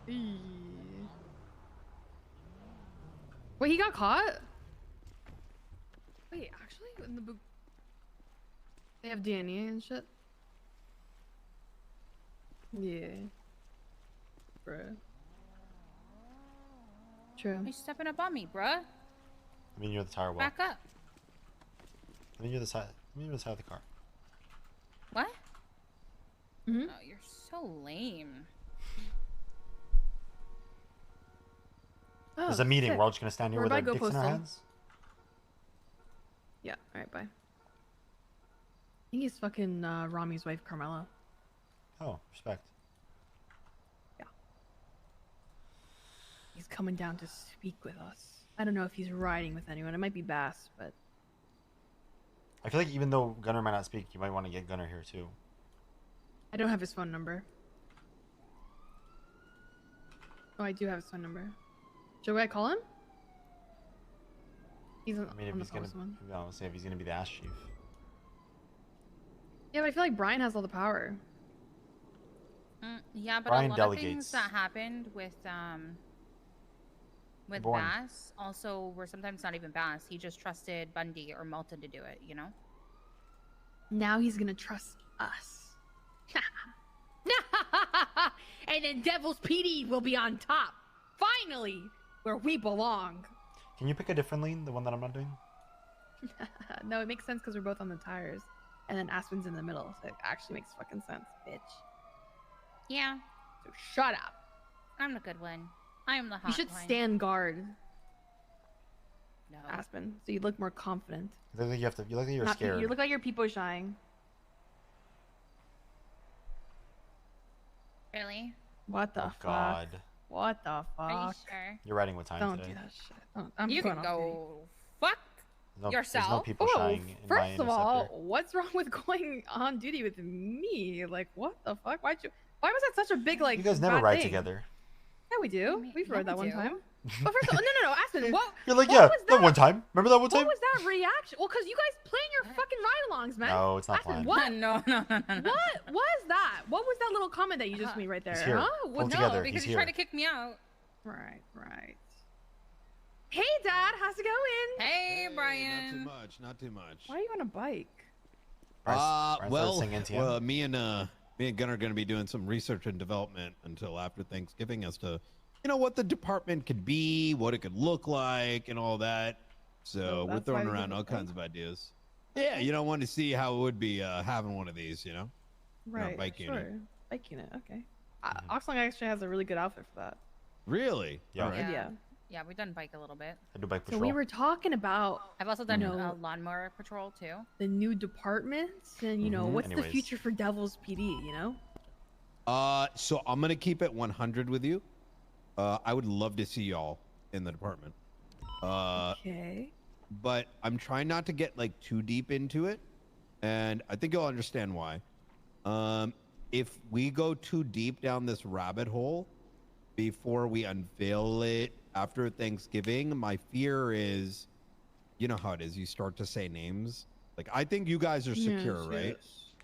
Wait, he got caught? Wait, actually, in the book, they have DNA and shit. Yeah. Bruh. True. You're stepping up on me, bruh. I mean, you're the tire wall. Back up. I mean, you're the side. I mean, you're the side of the car. What? Mm-hmm. Oh, you're so lame. Oh, There's a meeting. sick. We're all just gonna stand here with our dicks in our hands. Yeah. All right. Bye. I think he's fucking Ramee's wife, Carmela. Oh, respect. Yeah. He's coming down to speak with us. I don't know if he's riding with anyone. It might be Bass, but I feel like even though Gunner might not speak, you might want to get Gunner here too. I don't have his phone number. Oh, I do have his phone number. Should I call him? He's on, I mean, if on the he's phone gonna, with someone. I would say if he's gonna be the ass chief. Yeah, but I feel like Brian has all the power. Yeah, but Brian a lot delegates. of things that happened with Born. Bass also were sometimes not even Bass. He just trusted Bundy or Malta to do it, you know? Now he's gonna trust us. And then Devil's PD will be on top. Finally, where we belong. Can you pick a different lane, the one that I'm not doing? No, it makes sense because we're both on the tires. And then Aspen's in the middle, so it actually makes fucking sense, bitch. Yeah, So shut up. I'm the good one. I am the hot You should one. stand guard, No. Aspen, so you look more confident. You look like you have to. You look like you're Not- scared. You look like you're people shying. Really? What the Oh fuck? God. What the fuck? Are you sure? You're riding with time Don't today. do that shit. Don't, I'm You going can off duty. go fuck There's no yourself. people Oh, shying in my first of all, interceptor. what's wrong with going on duty with me? Like, what the fuck? Why was that such a big, like, You guys never bad ride thing? together. Yeah, we do. We've Yeah, rode that we one do. time. But first of all, no, Aspen, what? You're like, what yeah, was that one time. Remember that one time? What was that reaction? Well, because you guys playing your fucking ride-alongs, man. No, it's not Aspen, planned. what? No. What was that? What was that little comment that you just made right there? He's here. Huh? Pull What? together. No, because He's you tried here. to kick me out. Right. Hey, Dad, how's it going? Hey, Brian. Not too much. Why are you on a bike? Well, me and Gunnar are going to be doing some research and development until after Thanksgiving as to, what the department could be, what it could look like, and all that. So we're that's throwing why we around did all it, kinds of ideas. Yeah, I want to see how it would be having one of these, Right, bike sure. unit. Bike unit, okay. Oxlong actually has a really good outfit for that. Really? Yeah. All right. Yeah. Yeah, we've done bike a little bit. I do bike So patrol. we were talking about I've also done No. a lawnmower patrol too. the new departments and, what's the Anyways. future for Devil's PD, So I'm going to keep it 100 with you. I would love to see y'all in the department. Okay. But I'm trying not to get like too deep into it, and I think you'll understand why. If we go too deep down this rabbit hole before we unveil it after Thanksgiving, my fear is, you know how it is. You start to say names. Like, I think you guys are secure, right?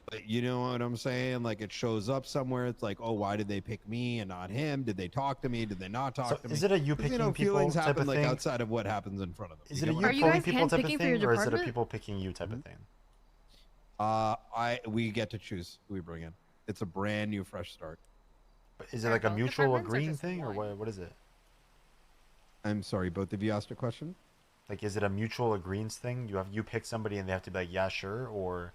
But you know what I'm saying? Like, it shows up somewhere. It's like, oh, why did they pick me and not him? Did they talk to me? Did they not talk So to me? is it a you 'Cause, picking people feelings type happen of like thing? outside of what happens in front of them. Is it a get you what Are you pulling guys people type of handpicking for your thing, or is it a department? people picking you type of thing? we get to choose who we bring in. It's a brand new, fresh start. But is it Are like a both mutual departments or agreeing just thing, or one? what is it? I'm sorry, both of you asked a question. Like, is it a mutual agreement thing? You pick somebody and they have to be like, yeah, sure, or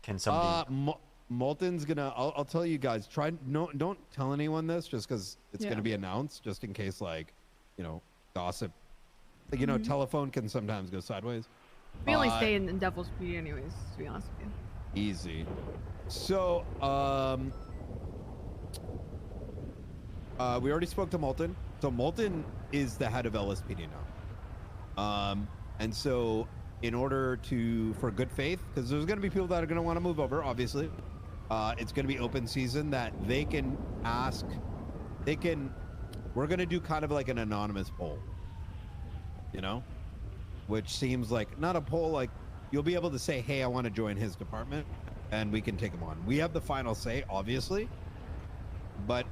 can somebody? Molten's gonna. I'll tell you guys. Don't tell anyone this, just because it's Yeah. gonna be announced, just in case, like, gossip. Like, telephone can sometimes go sideways. We only stay in Devil's PD anyways, to be honest with you. Easy. So, we already spoke to Molten. So Molten is the head of LSPD now. And so in order for good faith, because there's going to be people that are going to want to move over, obviously, it's going to be open season that they can ask, we're going to do kind of like an anonymous poll, which seems like not a poll, like you'll be able to say, hey, I want to join his department, and we can take him on. We have the final say, obviously, but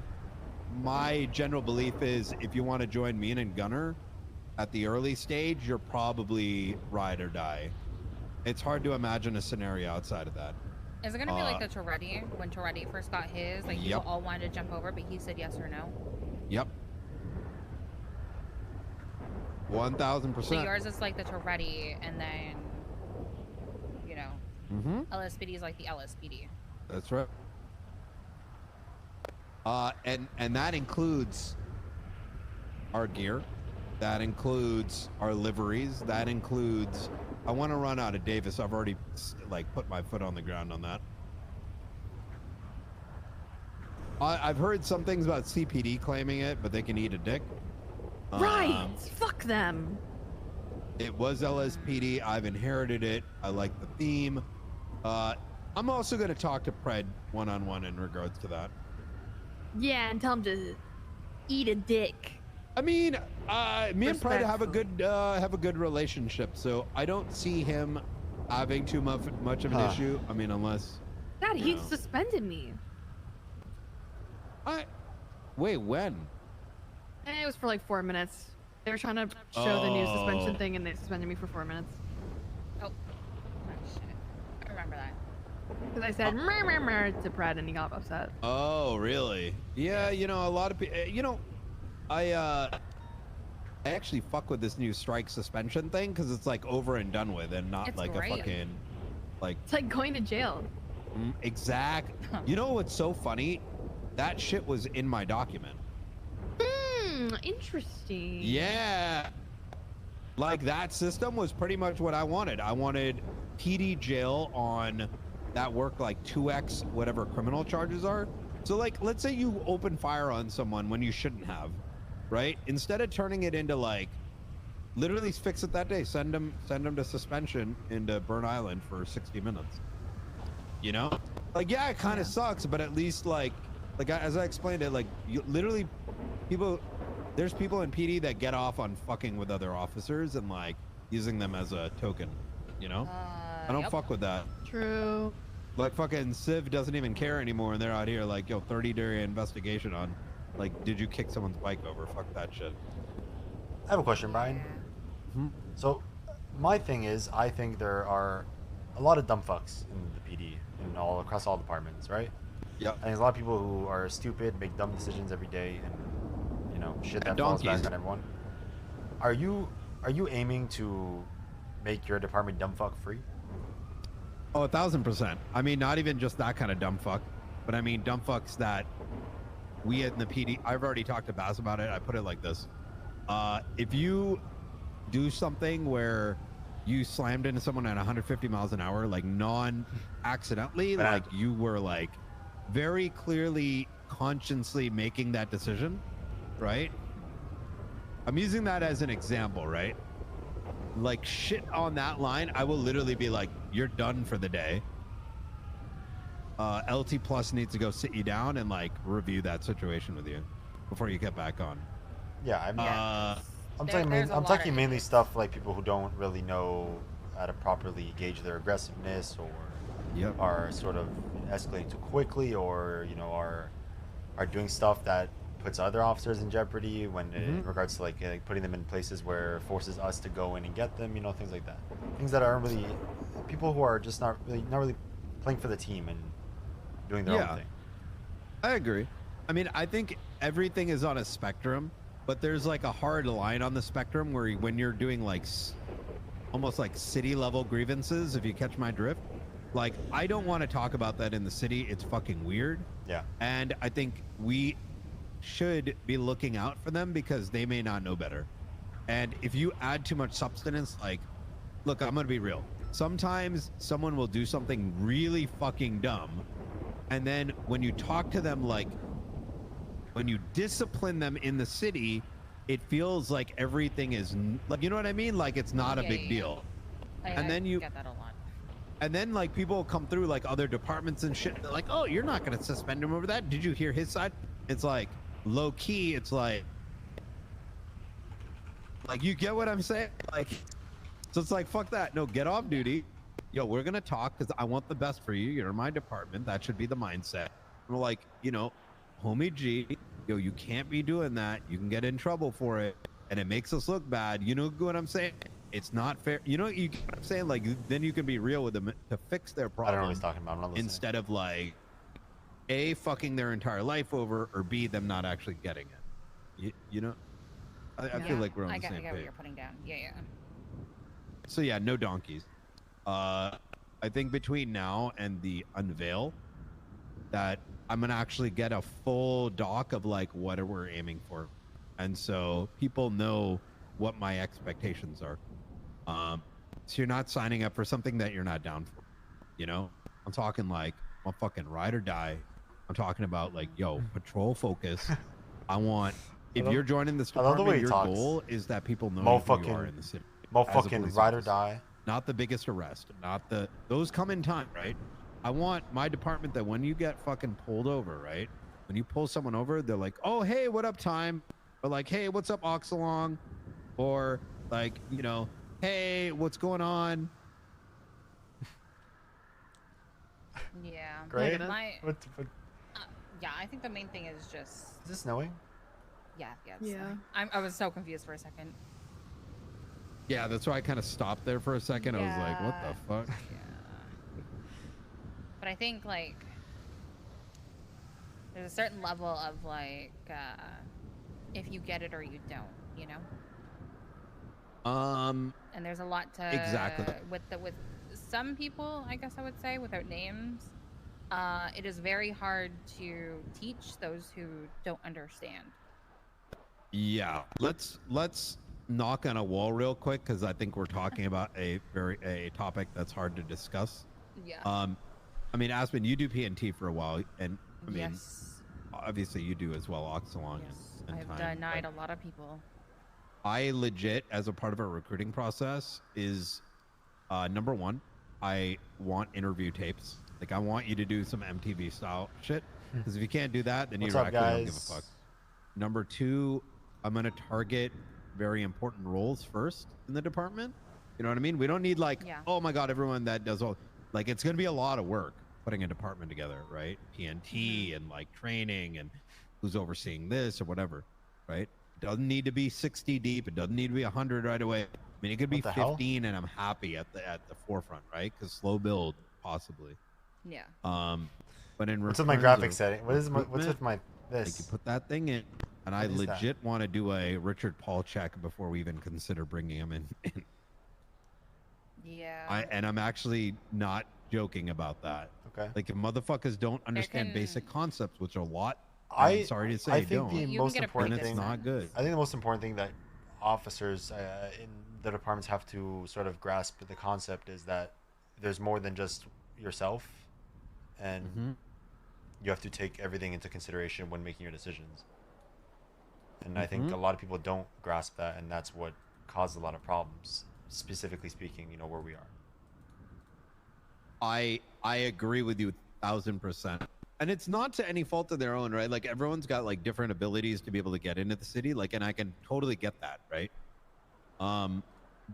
my general belief is if you want to join me and Gunner at the early stage, you're probably ride or die. It's hard to imagine a scenario outside of that. Is it gonna be like the Toretti when Toretti first got his? Like people all wanted to jump over, but he said yes or no. Yep. 1000%. So yours is like the Toretti, and then you know, LSPD is like the LSPD. That's right. And that includes our gear. That includes our liveries. That includes. I want to run out of Davis. I've already like put my foot on the ground on that. I've heard some things about CPD claiming it, but they can eat a dick. Right. Fuck them. It was LSPD. I've inherited it. I like the theme. I'm also going to talk to Pred one-on-one in regards to that. Yeah, and tell him to eat a dick. I mean, me and Pred have a good relationship, so I don't see him having too much of an issue. I mean, unless. God, he suspended me. Wait, when? It was for like 4 minutes. They were trying to show the new suspension thing, and they suspended me for 4 minutes. Oh shit! I remember that. Because I said "mer" to Pred, and he got upset. Oh, really? Yeah, you know, a lot of people. You know, I actually fuck with this new strike suspension thing because it's like over and done with, and not like great. a fucking like. It's like going to jail. Exact. You know what's so funny? That shit was in my document. Interesting. Yeah. Like that system was pretty much what I wanted. I wanted PD jail on that work like 2x whatever criminal charges are. So like, let's say you open fire on someone when you shouldn't have, right? Instead of turning it into like, literally fix it that day. Send them to suspension into Burn Island for 60 minutes. You know? Like, yeah, it kind of sucks, but at least like as I explained it, like you literally there's people in PD that get off on fucking with other officers and like using them as a token, you know? I don't fuck with that. True. Like fucking Civ doesn't even care anymore, and they're out here like, yo, 30-day investigation on, like, did you kick someone's bike over? Fuck that shit. I have a question, Brian. So, my thing is, I think there are a lot of dumb fucks in the PD, in across all departments, right? Yeah. And there's a lot of people who are stupid, make dumb decisions every day, and you know, shit that falls back on everyone. Are you aiming to make your department dumb fuck free? Oh, 1000%. I mean, not even just that kind of dumb fuck, but I mean dumb fucks that we in the PD. I've already talked to Baz about it. I put it like this: if you do something where you slammed into someone at 150 miles an hour, like non-accidentally, like you were like very clearly, consciously making that decision, right? I'm using that as an example, right? Like shit on that line, I will literally be like, you're done for the day. LT Plus needs to go sit you down and like review that situation with you before you get back on. Yeah, I mean, I'm talking mainly stuff like people who don't really know how to properly gauge their aggressiveness, or are sort of escalating too quickly, or you know, are doing stuff that puts other officers in jeopardy when in regards to like putting them in places where it forces us to go in and get them, you know, things like that. Things that aren't really, people who are just not really playing for the team and doing their own thing. I agree. I mean, I think everything is on a spectrum, but there's like a hard line on the spectrum where when you're doing like almost like city level grievances, if you catch my drift, like I don't want to talk about that in the city. It's fucking weird. Yeah. And I think we should be looking out for them because they may not know better. And if you add too much substance, like, look, I'm gonna be real. Sometimes someone will do something really fucking dumb, and then when you talk to them, like when you discipline them in the city, it feels like everything is like, you know what I mean? Like it's not a big deal. And then you get that a lot. And then like people will come through like other departments and shit. They're like, oh, you're not gonna suspend him over that. Did you hear his side? It's like low key. It's like you get what I'm saying? Like, so it's like, fuck that. No, get off duty. Yo, we're gonna talk because I want the best for you. You're in my department. That should be the mindset. And we're like, you know, homie G, yo, you can't be doing that. You can get in trouble for it, and it makes us look bad. You know what I'm saying? It's not fair. You know what I'm saying? Like, then you can be real with them to fix their problem. I don't know what he's talking about. I'm not listening. Instead of like, A, fucking their entire life over, or B, them not actually getting it. You know? I feel like we're on the same page. I get what you're putting down. Yeah. So yeah, no donkeys. I think between now and the unveil, that I'm gonna actually get a full doc of like what we're aiming for, and so people know what my expectations are. So you're not signing up for something that you're not down for. You know, I'm talking like I'm fucking ride or die. I'm talking about like, yo, patrol focus. I want. If you're joining this department, your goal is that people know who you are in the city. Motherfucking ride or die. Not the biggest arrest. Not the. Those come in time, right? I want my department that when you get fucking pulled over, right? When you pull someone over, they're like, oh, hey, what up, Tyme? Or like, hey, what's up, Oxlong? Or like, you know, hey, what's going on? Yeah. Great. Yeah, I think the main thing is just... Is this snowing? Yeah. Yeah. I was so confused for a second. Yeah, that's why I kind of stopped there for a second. I was like, what the fuck? Yeah. But I think, like, there's a certain level of, like, if you get it or you don't, you know? And there's a lot to... Exactly. With some people, I guess I would say, without names, it is very hard to teach those who don't understand. Yeah. Let's knock on a wall real quick, because I think we're talking about a topic that's hard to discuss. Yeah. I mean, Aspen, you do PNT for a while, and I mean, yes. Obviously you do as well, Oxlong. Yes. And I've Tyme, denied a lot of people. I legit, as a part of our recruiting process, is number one, I want interview tapes. Like, I want you to do some MTV style shit, because if you can't do that, then you actually don't give a fuck. Number two, I'm gonna target very important roles first in the department. You know what I mean? We don't need like, oh my god, everyone that does all, like, it's gonna be a lot of work putting a department together, right? PNT and like training and who's overseeing this or whatever, right? It doesn't need to be 60 deep. It doesn't need to be 100 right away. I mean, it could be 15 and I'm happy at the forefront, right? Because slow build possibly. Yeah. But in what's with my graphic setting? What's with my this? Like, you put that thing in, and I legit want to do a Richard Paul check before we even consider bringing him in. Yeah. I'm actually not joking about that. Okay. Like, if motherfuckers don't understand basic concepts, which a lot, I'm sorry to say, I think don't. the most important thing, it's not good. I think the most important thing that officers in the departments have to sort of grasp the concept is that there's more than just yourself, and you have to take everything into consideration when making your decisions. And I think a lot of people don't grasp that, and that's what causes a lot of problems, specifically speaking, you know, where we are. I agree with you 1000%. And it's not to any fault of their own, right? Like, everyone's got like different abilities to be able to get into the city, like, and I can totally get that, right?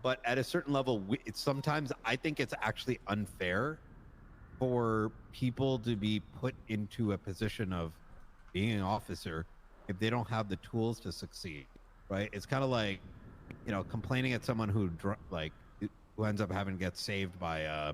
But at a certain level, it's sometimes, I think it's actually unfair for people to be put into a position of being an officer if they don't have the tools to succeed, right? It's kind of like, you know, complaining at someone who ends up having to get saved by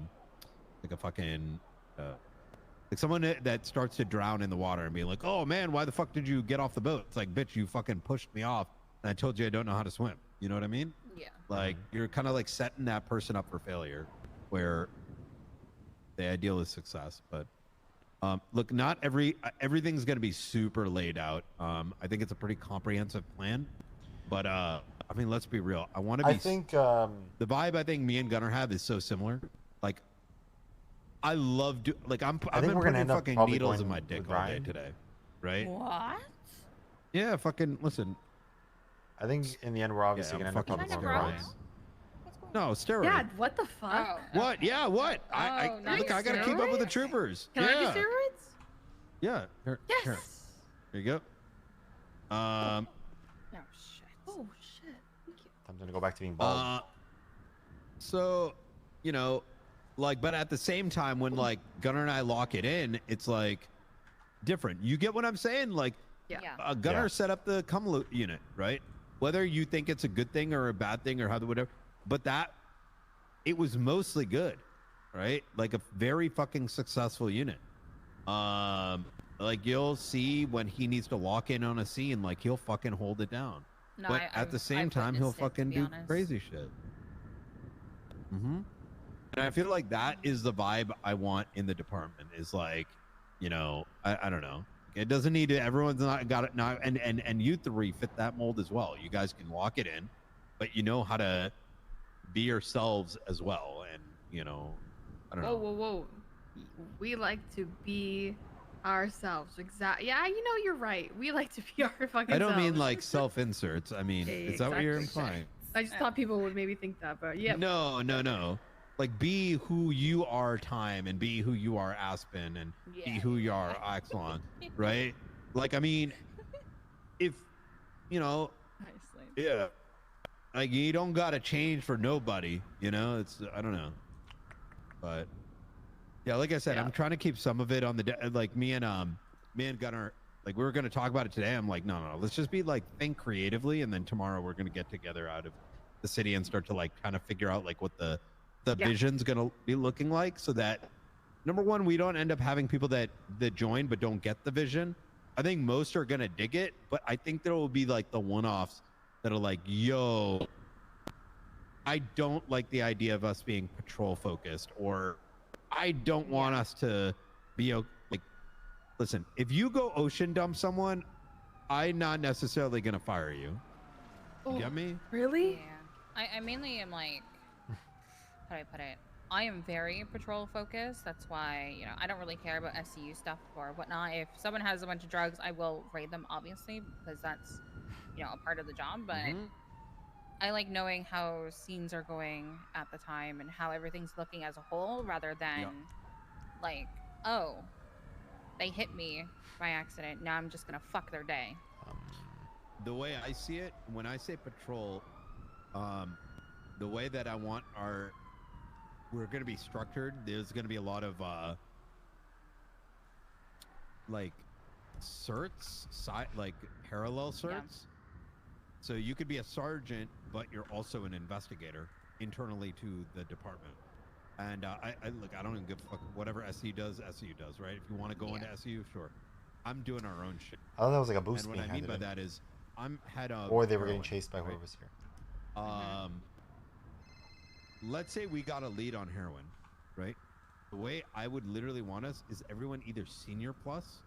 like a fucking like someone that starts to drown in the water and being like, oh man, why the fuck did you get off the boat? It's like, bitch, you fucking pushed me off and I told you I don't know how to swim. You know what I mean? Yeah. Like, you're kind of like setting that person up for failure, where the ideal is success. But look, not everything's going to be super laid out. I think it's a pretty comprehensive plan, but I mean, let's be real. I want to be, I think the vibe I think me and Gunnar have is so similar. Like, I love like I've been putting fucking needles in my dick all day today, right? What? Yeah, fucking listen. I think in the end we're obviously gonna end up fucking on steroids. No, steroids. Yeah, what the fuck? Oh. What? Yeah, what? Look, I gotta keep up with the troopers. Can I do steroids? Yeah. Here, yes. Here you go. Oh shit. Oh shit. Thank you. I'm gonna go back to being bald. So, you know, like, but at the same time, when like Gunnar and I lock it in, it's like different. You get what I'm saying? Like, Yeah. A gunner set up the cum unit, right? Whether you think it's a good thing or a bad thing or how the whatever, but it was mostly good, right? Like a very fucking successful unit. Like you'll see when he needs to lock in on a scene, like he'll fucking hold it down. No, but at the same time, he'll fucking do crazy shit. And I feel like that is the vibe I want in the department. Is like, you know, I don't know. It doesn't need to. Everyone's not got it now, and you three fit that mold as well. You guys can lock it in, but you know how to be yourselves as well. And you know, I don't know. Whoa! We like to be ourselves. Exactly. Yeah, you know, you're right. We like to be our fucking. I don't selves. mean like self-inserts. I mean, is that what you're implying? I just thought people would maybe think that, but yeah. No. Like be who you are, Tyme, and be who you are, Aspen, and be who you are, Oxlong, right? Like, I mean, if you know, yeah, like you don't gotta change for nobody, you know. It's I don't know, but yeah, like I said, I'm trying to keep some of it on the like me and Gunnar, like we were gonna talk about it today. I'm like, no, let's just be like think creatively, and then tomorrow we're gonna get together out of the city and start to like kind of figure out like what the vision's gonna be looking like, so that number one, we don't end up having people that join but don't get the vision. I think most are gonna dig it, but I think there will be like the one-offs that are like, yo, I don't like the idea of us being patrol focused, or I don't want us to be like, listen, if you go ocean dump someone, I'm not necessarily gonna fire you. You get me? Really? Yeah. I mainly am like, how do I put it? I am very patrol focused. That's why, you know, I don't really care about SCU stuff or whatnot. If someone has a bunch of drugs, I will raid them, obviously, because that's, you know, a part of the job. But I like knowing how scenes are going at the time and how everything's looking as a whole, rather than like, oh, they hit me by accident. Now I'm just gonna fuck their day. The way I see it, when I say patrol, the way that I want we're going to be structured, there's going to be a lot of like certs, like parallel certs. So you could be a sergeant, but you're also an investigator internally to the department. And I look, I don't even give a fuck. Whatever SU does, right? If you want to go into SU, sure. I'm doing our own shit. I thought that was like a boost. And what I mean by that is I'm head of, or they were getting chased by whoever was here. Let's say we got a lead on heroin, right? The way I would literally want us is everyone either senior plus,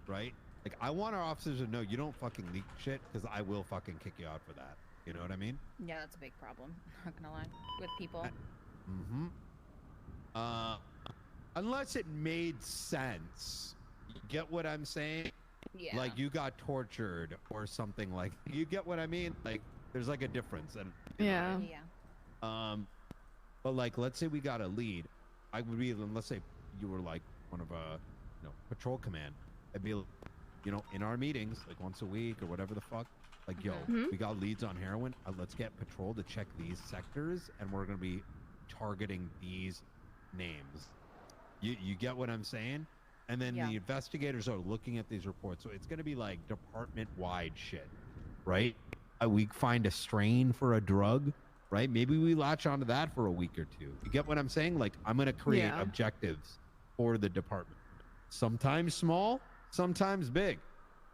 right? Like I want our officers to know you don't fucking leak shit, because I will fucking kick you out for that. You know what I mean? Yeah, that's a big problem. Not gonna lie, with people. Unless it made sense. You get what I'm saying? Yeah. Like you got tortured or something, like you get what I mean? Like there's like a difference. And yeah. But like, let's say we got a lead. I would be, let's say you were like one of patrol command. I'd be, you know, in our meetings, like once a week or whatever the fuck, like, yo, we got leads on heroin. Let's get patrol to check these sectors, and we're going to be targeting these names. You get what I'm saying? And then the investigators are looking at these reports. So it's going to be like department-wide shit, right? We find a strain for a drug, right? Maybe we latch onto that for a week or two. You get what I'm saying? Like, I'm going to create objectives for the department. Sometimes small, sometimes big,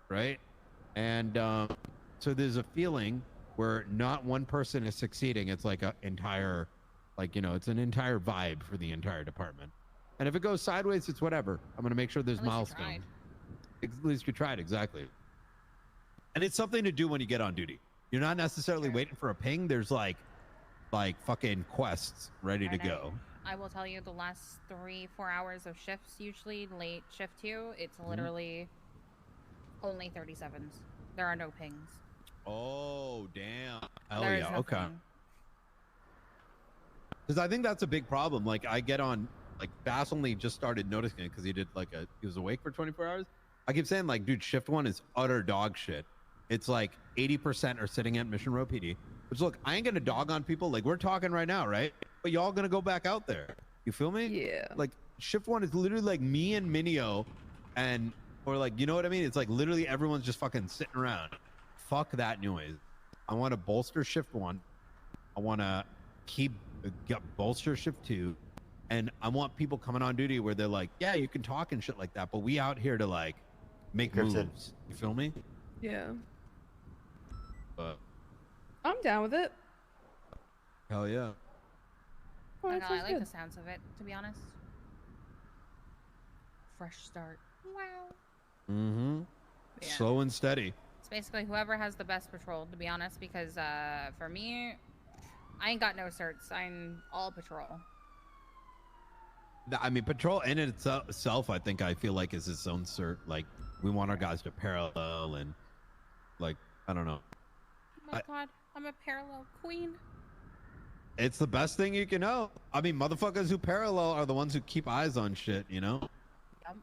right? And so there's a feeling where not one person is succeeding. It's like an entire, like, you know, it's an entire vibe for the entire department. And if it goes sideways, it's whatever. I'm going to make sure there's milestones. At least you tried, exactly. And it's something to do when you get on duty. You're not necessarily waiting for a ping. There's like fucking quests ready to go. I will tell you, the last 3-4 hours of shifts, usually late shift 2, it's literally only 37s. There are no pings. Oh, damn. Hell yeah. Okay. Because I think that's a big problem. Like, I get on, like, Bass only just started noticing it because he did he was awake for 24 hours. I keep saying, like, dude, shift 1 is utter dog shit. It's like 80% are sitting at Mission Row PD. Which, look, I ain't gonna dog on people. Like, we're talking right now, right? But y'all gonna go back out there. You feel me? Yeah. Like, shift 1 is literally like me and Minio and Or like, you know what I mean? It's like literally everyone's just fucking sitting around. Fuck that noise. I want to bolster shift 1. I want to bolster shift 2. And I want people coming on duty where they're like, yeah, you can talk and shit like that, but we out here to like make moves. You feel me? Yeah. But I'm down with it. hell yeah. Oh, I that know, I sounds like good. the sounds of it, to be honest. Fresh start. Wow. Mm-hmm. Yeah. Slow and steady. It's basically whoever has the best patrol, to be honest, because for me, I ain't got no certs. I'm all patrol. I mean, patrol in itself, I think I feel like is its own cert. Like, we want our guys to parallel and, like, I don't know. Oh my god, I'm a parallel queen. It's the best thing you can know. I mean, motherfuckers who parallel are the ones who keep eyes on shit, you know? Yep.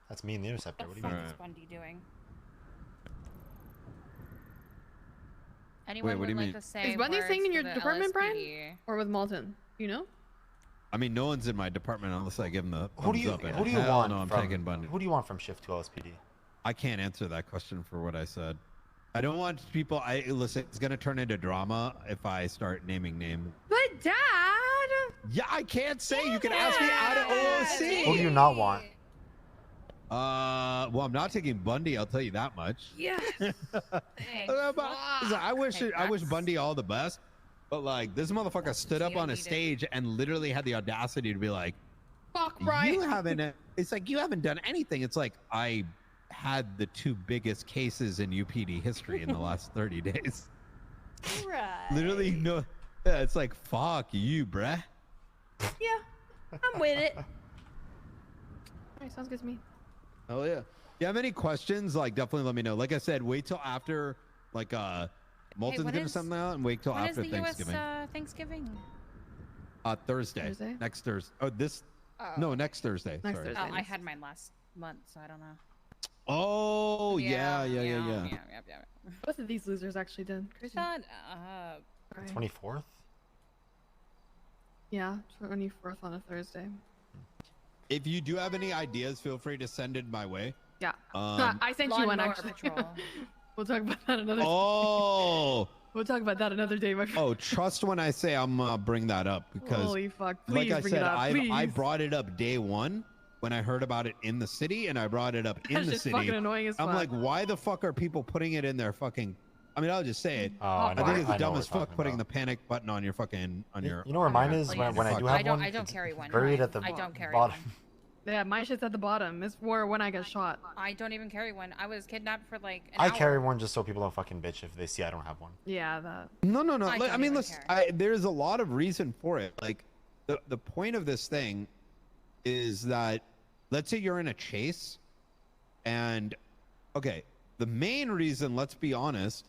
That's me and the interceptor. What do you What mean? the fuck is Bundy doing? Anyone Wait, what do would you like mean? to say Is Bundy words staying in for your the department, Brian? LSPD? Or with Malton? You know? I mean, no one's in my department unless I give them the Who do you thumbs up. who do you Hell want no, I'm from taking Bundy. who do you want from shift 2 LSPD? I can't answer that question for what I said. I don't want people. Listen. It's gonna turn into drama if I start naming names. But Dad! Yeah, I can't say. You can ask me out of OOC. Who do you not want? Well, I'm not taking Bundy. I'll tell you that much. Yes! Thank Listen, I wish Congrats. Bundy all the best, but like this motherfucker stood up on a stage and literally had the audacity to be like, Fuck, Brian! "You haven't." It's like you haven't done anything. It's like I had the 2 biggest cases in UPD history in the last 30 days. Right. Literally, no. Yeah, it's like fuck you, bruh. Yeah, I'm with it. Alright, sounds good to me. Oh yeah. If you have any questions, like definitely let me know. Like I said, wait till after like Malton's what giving is- something out and wait till When is after the Thanksgiving. US Thanksgiving? Thursday. Thursday? Next Thursday. Oh, this Oh. no, next Thursday. Next Sorry. Thursday. Oh, I had mine last month, so I don't know. Oh yeah. Yeah. Both of these losers actually did. Crazy. Shut up. Right. 24th? Yeah, 24th on a Thursday. If you do have any ideas, feel free to send it my way. Yeah. Um, I sent you one Lawnmower actually. Patrol. We'll talk about that another Oh, We'll talk about that another day, my friend. oh, trust when I say I'm gonna bring that up because, Holy fuck. Please like I bring said, it up, I please. brought it up day 1 when I heard about it in the city, and I brought it up in That's the just city. fucking annoying as fuck. I'm like, why the fuck are people putting it in their fucking? I mean, I'll just say it. Oh, I I know think it's I know dumb what as we're fuck talking putting about. the panic button on your fucking You know where mine is Oh, when I do fuck. have one? I don't It's carry one. buried Ryan. at the I don't carry bottom. one. Yeah, my shit's at the bottom. It's for when I get shot. I don't even carry one. I was kidnapped for like an I hour. carry one just so people don't fucking bitch if they see I don't have one. Yeah, that. No. I Like, don't I mean, even listen, care. there's a lot of reason for it. Like, the point of this thing is that, let's say you're in a chase, and okay, the main reason, let's be honest,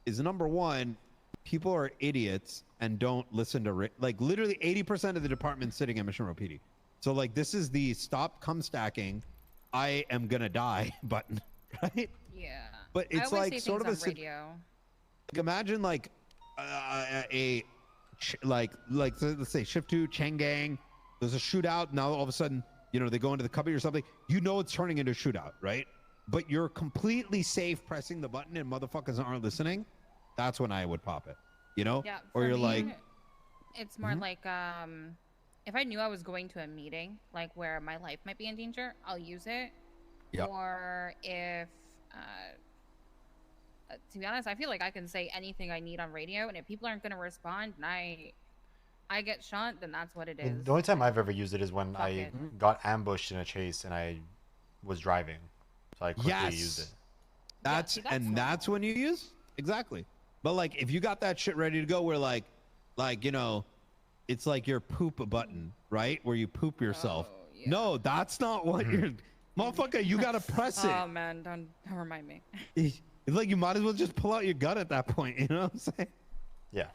is number 1, people are idiots and don't listen to like literally 80% of the department sitting at Mission Row PD. So like this is the stop cum stacking, I am gonna die button, right? Yeah. But I it's always like say sort of things a on radio. like imagine like let's say shift 2 Chang Gang, there's a shootout, now all of a sudden, you know, they go into the cubby or something, you know it's turning into a shootout, right? But you're completely safe pressing the button and motherfuckers aren't listening. That's when I would pop it, you know? Yeah. Or for you're me, like, it's more like if I knew I was going to a meeting, like where my life might be in danger, I'll use it. Yep. Or if, to be honest, I feel like I can say anything I need on radio, and if people aren't gonna respond, and I get shot, then that's what it is. The only time I've ever used it is when Fuck I it. got ambushed in a chase and I was driving, so I quickly used it. That's see, that's that's when you use exactly. But like if you got that shit ready to go, where like you know, it's like your poop button, right? Where you poop yourself. Oh, yeah. No, that's not what you're. Motherfucker, you gotta press it. Oh man, don't remind me. It's like you might as well just pull out your gun at that point. You know what I'm saying? Yeah.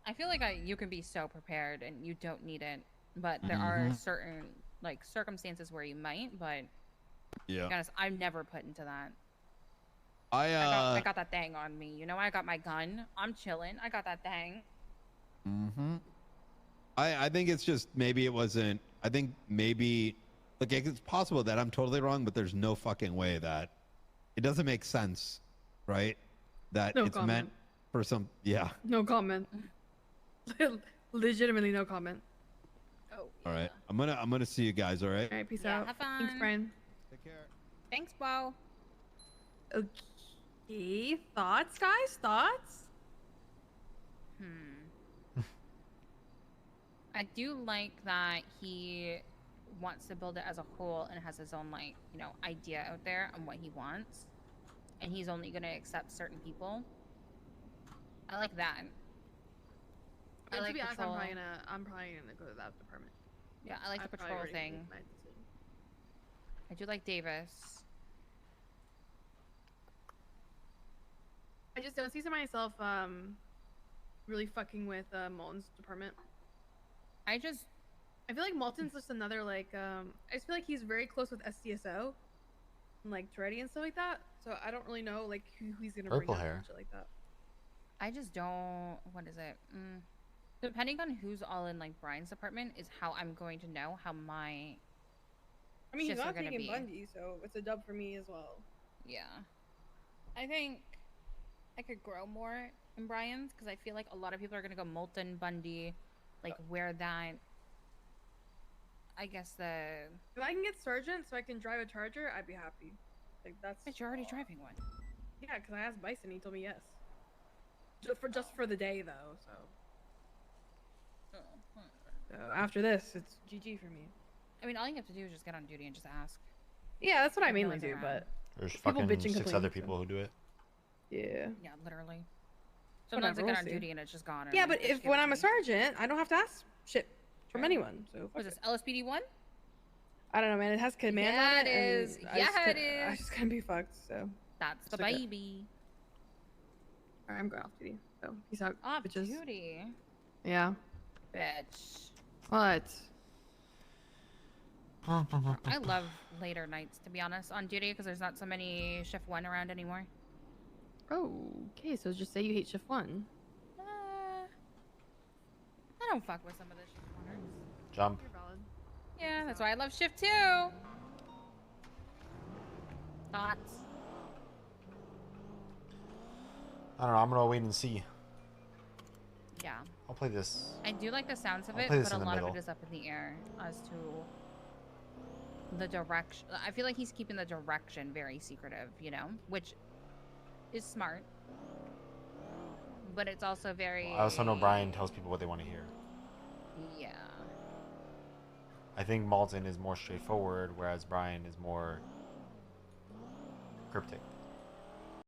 I feel like you can be so prepared and you don't need it, but there are certain like circumstances where you might. But Yeah. to be honest, I'm never put into that. I I got that thing on me. You know, I got my gun. I'm chilling. I got that thing. I think it's just maybe it wasn't. I think maybe Like, it's possible that I'm totally wrong, but there's no fucking way that it doesn't make sense, right? That No it's comment. meant for some. Yeah. No comment. Legitimately no comment. Oh. All right. I'm gonna see you guys. All right. All right, peace Yeah, out. have fun. Thanks, Brian. Take care. Thanks, Bo. Okay, thoughts, guys? Thoughts? I do like that he wants to build it as a whole and has his own, like, you know, idea out there on what he wants, and he's only going to accept certain people. I like that. I like to be honest, Patrol. I'm probably gonna go to that department. Yeah, I like the probably Patrol already thing. made my decision. I do like Davis. I just don't see myself really fucking with Molten's department. I feel like Molten's just another like I just feel like he's very close with SDSO and like Toretti and stuff like that. So I don't really know like who he's gonna Purple bring up hair. and shit like that. I just don't. What is it? Depending on who's all in like Brian's department is how I'm going to know how my. I mean, he's shifts are not gonna taking be. Bundy, so it's a dub for me as well. Yeah, I think I could grow more in Brian's because I feel like a lot of people are gonna go Molten, Bundy, like where that. I guess the. If I can get Sergeant so I can drive a Charger, I'd be happy. Like that's. But you're already driving one. Yeah, because I asked Bison, he told me yes. Just for the day though, so. So after this, it's GG for me. I mean, all you have to do is just get on duty and just ask. Yeah, that's what I Like, no mainly one's do, around. but There's people fucking bitch and 6 complain, other so- people who do it. yeah. Yeah, literally. Sometimes I Whatever, get we'll on see. duty and it's just gone. and Yeah, I'm but like, just give when it I'm to a me. sergeant, I don't have to ask shit from True. anyone. So What fuck is it. this, LSPD 1? I don't know, man. It has command Yeah, on it. it is. and I Yeah, just it can't- I is. just can't be fucked. So That's the Stick it. baby. alright, I'm going off duty. So peace out, Off bitches. duty. Yeah. Bitch. What? I love later nights, to be honest, on duty because there's not so many shift 1 around anymore. Oh, okay. So just say you hate shift 1. I don't fuck with some of the shift 1ers. Jump. You're valid. Yeah, that's why I love shift 2. Thoughts? I don't know. I'm gonna wait and see. Yeah. I'll play this. I do like the sounds of I'll it, play this but a in the lot of middle. it is up in the air as to the direction. I feel like he's keeping the direction very secretive, you know, which is smart. But it's also very. I also know Brian tells people what they want to hear. Yeah. I think Malton is more straightforward, whereas Brian is more cryptic.